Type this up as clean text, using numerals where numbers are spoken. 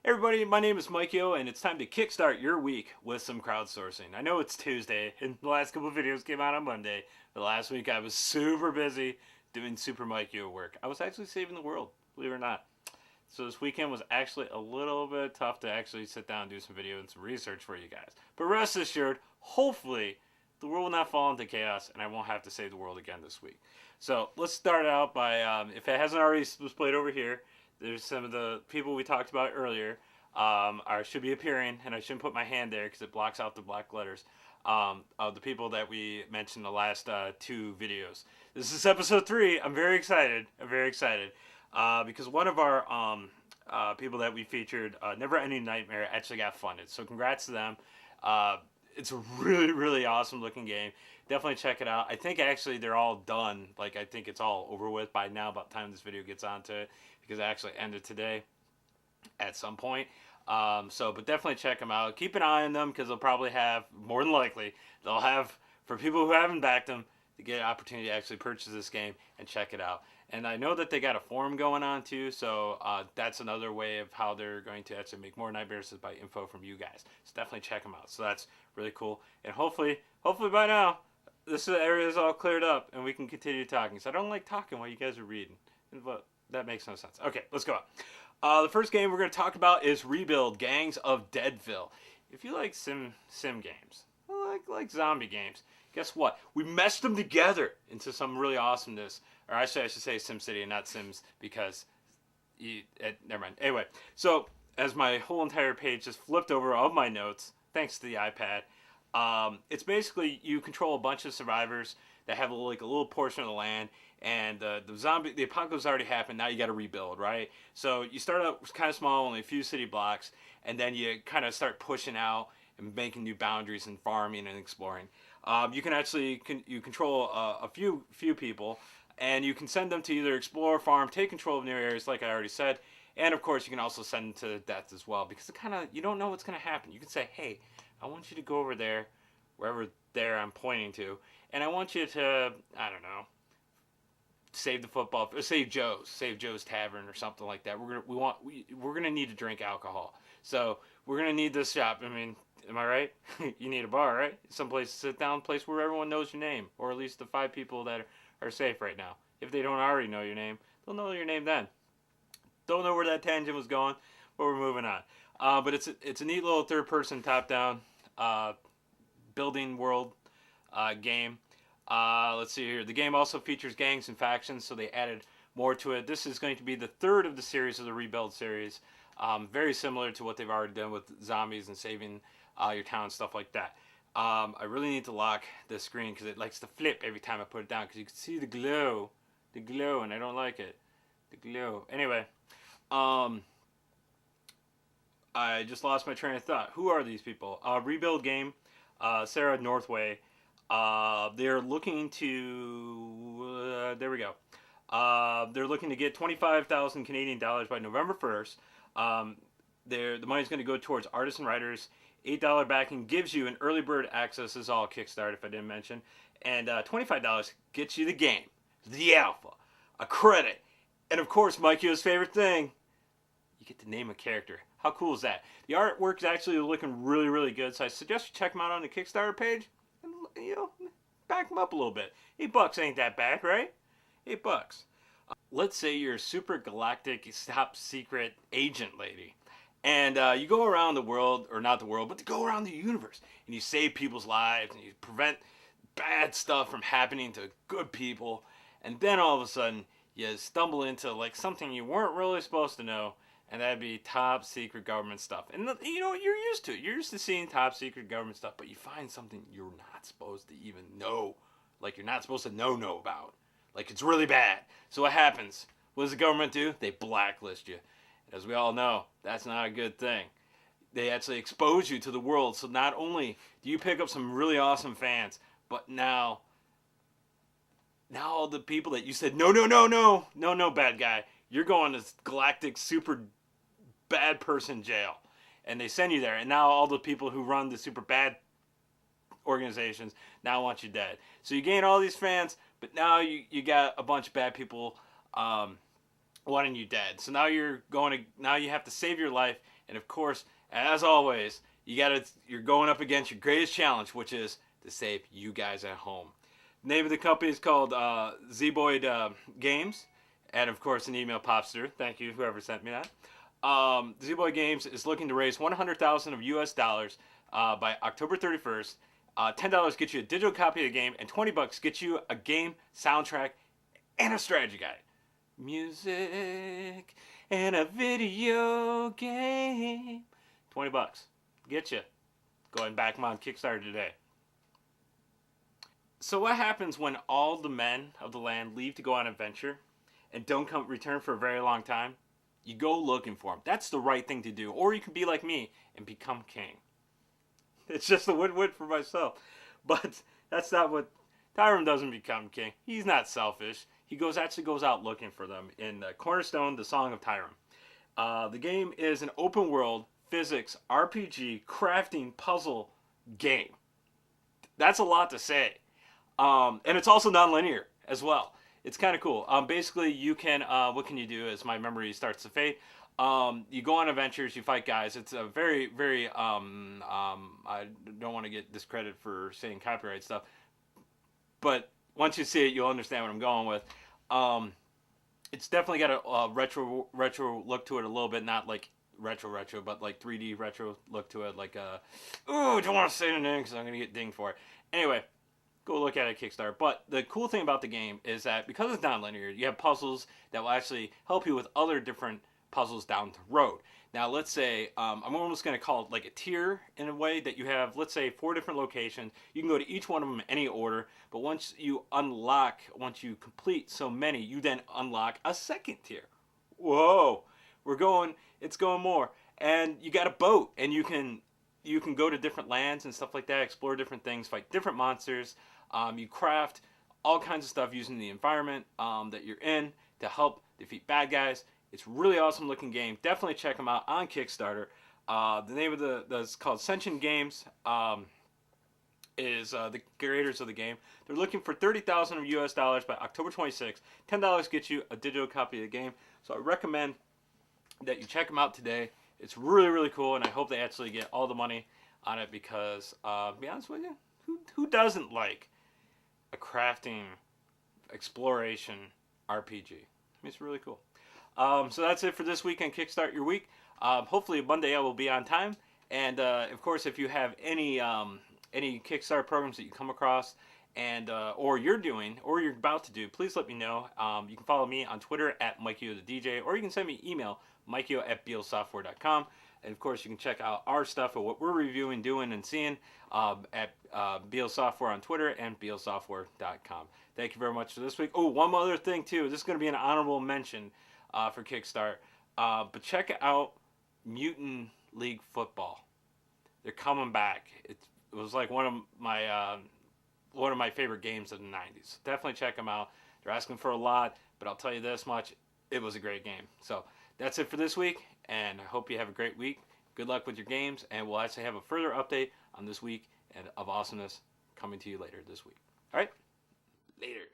Everybody, my name is Mikeyo, and it's time to kickstart your week with some crowdsourcing. I know it's Tuesday, and the last couple of videos came out on Monday, but last week I was super busy doing Super Mikeyo work. I was actually saving the world, believe it or not. So this weekend was actually a little bit tough to actually sit down and do some video and some research for you guys. But rest assured, hopefully, the world will not fall into chaos, and I won't have to save the world again this week. So let's start out by, if it hasn't already displayed over here, there's some of the people we talked about earlier should be appearing, and I shouldn't put my hand there because it blocks out the black letters of the people that we mentioned in the last two videos. This is episode 3. I'm very excited. Because one of our people that we featured, Never Ending Nightmare, actually got funded. So congrats to them. It's a really, really awesome looking game. Definitely check it out. I think actually they're all done. Like, I think it's all over with by now, about the time this video gets onto it, because it actually ended today at some point. But definitely check them out. Keep an eye on them, because they'll probably have, more than likely, they'll have, for people who haven't backed them, to get an opportunity to actually purchase this game and check it out. And I know that they got a forum going on too, so that's another way of how they're going to actually make more nightmares, is by info from you guys. So definitely check them out. So that's really cool. And hopefully by now, this area is all cleared up and we can continue talking. So I don't like talking while you guys are reading, but that makes no sense. Okay, let's go on. The first game we're going to talk about is Rebuild Gangs of Deadville. If you like sim games, like zombie games, guess what? We meshed them together into some really awesomeness. Or I should say SimCity and not Sims, because never mind. Anyway, so as my whole entire page just flipped over of my notes, thanks to the iPad, it's basically you control a bunch of survivors that have like a little portion of the land, and the apocalypse already happened. Now you got to rebuild, right? So you start out kind of small, only a few city blocks, and then you kind of start pushing out and making new boundaries and farming and exploring. You can actually you control a few people, and you can send them to either explore, farm, take control of new areas, like I already said, and of course you can also send them to death as well, because you don't know what's going to happen. You can say, hey, I want you to go over there, wherever there I'm pointing to, and I want you to, I don't know, save the football, save Joe's Tavern or something like that. We're gonna need to drink alcohol, so we're gonna need this shop. I mean, am I right? You need a bar, right? Someplace to sit down, place where everyone knows your name, or at least the 5 people that are safe right now. If they don't already know your name, they'll know your name then. Don't know where that tangent was going, but we're moving on. But it's a neat little third-person top-down building world game. Let's see here. The game also features gangs and factions, so they added more to it. This is going to be the third of the series of the Rebuild series. Very similar to what they've already done with zombies and saving your town, stuff like that. I really need to lock the screen because it likes to flip every time I put it down, because you can see the glow, and I don't like it. The glow. Anyway, I just lost my train of thought. Who are these people? Rebuild game, Sarah Northway. They're looking to, there we go. They're looking to get 25,000 Canadian dollars by November 1st. The money's going to go towards artists and writers. $8 backing gives you an early bird access. This is all Kickstarter, if I didn't mention. And $25 gets you the game, the alpha, a credit, and of course, Mikeyo's favorite thing, you get to name a character. How cool is that? The artwork is actually looking really, really good, so I suggest you check them out on the Kickstarter page and, back them up a little bit. $8 ain't that bad, right? $8. Let's say you're a super galactic top secret agent lady, and you go around the world, or not the world, but to go around the universe, and you save people's lives, and you prevent bad stuff from happening to good people, and then all of a sudden you stumble into like something you weren't really supposed to know, and that'd be top secret government stuff. And you're used to it. You're used to seeing top secret government stuff, but you find something you're not supposed to even know, like you're not supposed to know about. Like, it's really bad. So what happens? What does the government do? They blacklist you. As we all know, that's not a good thing. They actually expose you to the world. So not only do you pick up some really awesome fans, but now all the people that you said, no, bad guy, you're going to Galactic super bad person jail. And they send you there. And now all the people who run the super bad organizations now want you dead. So you gain all these fans, but now you got a bunch of bad people wanting you dead. So now you have to save your life And of course, as always, you're going up against your greatest challenge, which is to save you guys at home. The name of the company is called Z-Boyd Games, and of course, an email pops through. Thank you, whoever sent me that. Z-Boyd Games is looking to raise 100,000 of U.S. dollars by October 31st. $10 gets you a digital copy of the game, and $20 gets you a game soundtrack and a strategy guide. Music and a video game. $20. Get you. Go ahead and back them on Kickstarter today. So what happens when all the men of the land leave to go on adventure and don't return for a very long time? You go looking for them. That's the right thing to do. Or you can be like me and become king. It's just a win-win for myself. But that's not what... Tyrone doesn't become king. He's not selfish. He actually goes out looking for them in Cornerstone, the Song of Tyrone. The game is an open world, physics, RPG, crafting, puzzle game. That's a lot to say. And it's also non-linear as well. It's kind of cool. Basically, you can, what can you do as my memory starts to fade? You go on adventures, you fight guys. It's a very, very, I don't want to get discredited for saying copyright stuff, but once you see it, you'll understand what I'm going with. It's definitely got a retro look to it a little bit, not like retro, but like 3D retro look to it. Like, ooh, don't want to say the name because I'm going to get dinged for it. Anyway, go look at it at Kickstarter. But the cool thing about the game is that because it's non-linear, you have puzzles that will actually help you with other different puzzles down the road. Now, let's say, I'm almost going to call it like a tier in a way that you have, let's say, 4 different locations. You can go to each one of them in any order, but once you complete so many, you then unlock a second tier. Whoa, it's going more. And you got a boat, and you can go to different lands and stuff like that, explore different things, fight different monsters. You craft all kinds of stuff using the environment that you're in to help defeat bad guys. It's a really awesome looking game. Definitely check them out on Kickstarter. The name of it's called Sentient Games. Is the creators of the game. They're looking for 30,000 of US dollars by October 26th. $10 gets you a digital copy of the game. So I recommend that you check them out today. It's really, really cool, and I hope they actually get all the money on it because, to be honest with you, who doesn't like a crafting, exploration RPG? I mean, it's really cool. So that's it for this week on Kickstart Your Week. Hopefully Monday I will be on time. And of course, if you have any Kickstarter programs that you come across and or you're doing or you're about to do, please let me know. You can follow me on Twitter at Mikeyo the DJ, or you can send me an email, Mikeyo@bealsoftware.com. And of course, you can check out our stuff of what we're reviewing, doing, and seeing at Beal Software on Twitter and bealsoftware.com. Thank you very much for this week. Oh, one other thing too. This is going to be an honorable mention for Kickstart. But check out Mutant League Football. They're coming back. It was like one of my favorite games of the 90s. Definitely check them out. They're asking for a lot, but I'll tell you this much. It was a great game. So that's it for this week, and I hope you have a great week. Good luck with your games, and we'll actually have a further update on this week of awesomeness coming to you later this week. All right? Later.